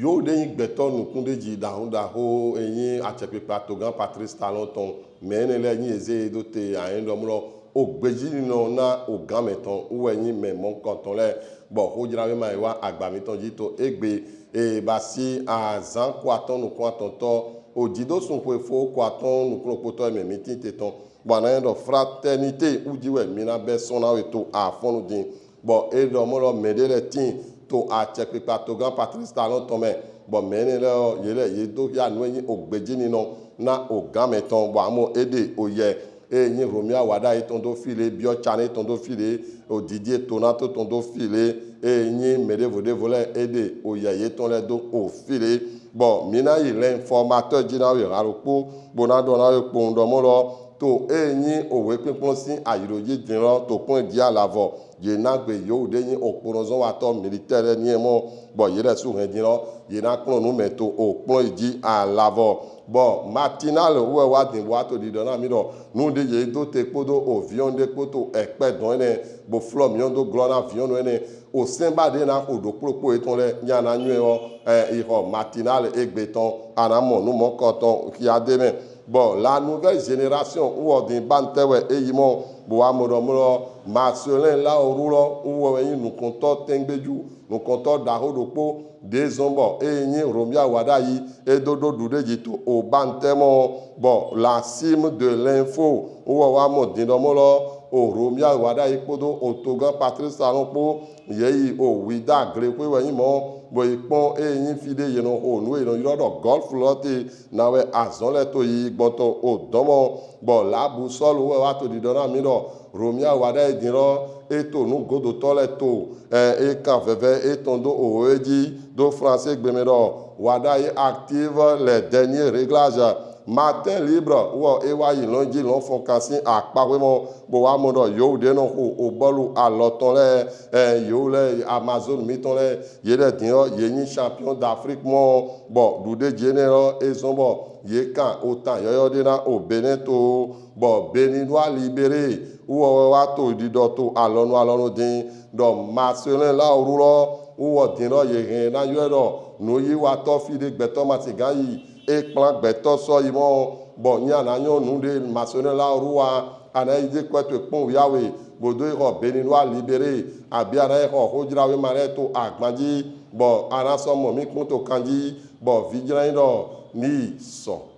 Yo de yin gbeto nukun de ji da hun da ho eyin achepepa togan Patrice Talon ton mene le yin eze do te ayin do mo o gbeji no na o gan meton o eyin me mon kanton le bo ho jira we mai wa agba mi ton ji to egbe e ba si azan kwa ton nu kwa ton to o jido sun po fo kwa ton nu kro poto me mi tin te ton bo na do fraternité u ji we mi na be so na we to a fonu din bo e do mo lo medele tin to a chepepa togan Patrice Talon ton me bon mene le yele yedo ya no yin ogbeji ni no na ogameton bo amo ede oye yin romia wada iton do file bio chane ton do file Didier Tonato ton do file yin mede vode vole ede oye yeton le do o file bon mina yi l'informateur jina we raropo bonado na we po ndo mo lo to yin owe pinpon sin ayiroji dinran to pon di alavo ye na gbe yo de yin oporozon wa to militaire ni mo bon yele su ren dinran ye na klon nu meto o plon iji alavo bon matinal we wa din wa to di dona mi do nu de ye do te podo o vion de poto ekpe don ne bo flo mi on do glona vion no ne o semba de na odo propo eton le nya na nyu e ho matinal egbeton anamo nu mo koton ki ademe bon la nouvelle génération ou odin bantewe eyimo bo amodo Marcelin la orulo ou yin nu konto tengbeju nu konto da hodopo dezombo yin romia wada yi edodo dude jito o bantemo bon la cime de l'info ou wa mo dindomolo o romia wada yi podo o togan Patrice Talon po yeyi o wida grepe we yin mo bo ipon yin fide yin o nu e no yodo golf lote na we azon le to yi gbonto o domo bon la boussole we wa to di dona mi do romia wada idiro eto nu godo tole to e kan veve etondo o eji do français gbemedo wada yi active les derniers réglages matin libre wo e wa yi lonji lon fon kansin apawe mo bo wa mo do yo de no o bolu aloton le yo le Amazon mi ton le ye de din yo ye yin champion d'Afrique mo bo dude général ezombo ye kan autant yo de na o Benin to bo Beninois libéré wo wa to di do to alonu din do Marcelin la orulo wo din ro ye hen na yo do no yi wa to fi de gbeto matigan yi e plan gbeto so yi mo bon nya na yo nu de Marcelin la oruwa ana ide kweto pon yawe bodo ho Beninois libéré abi ana ho hojira we mare to agbanji bon ana so mo mi kun to kanji bon vigilant do ni so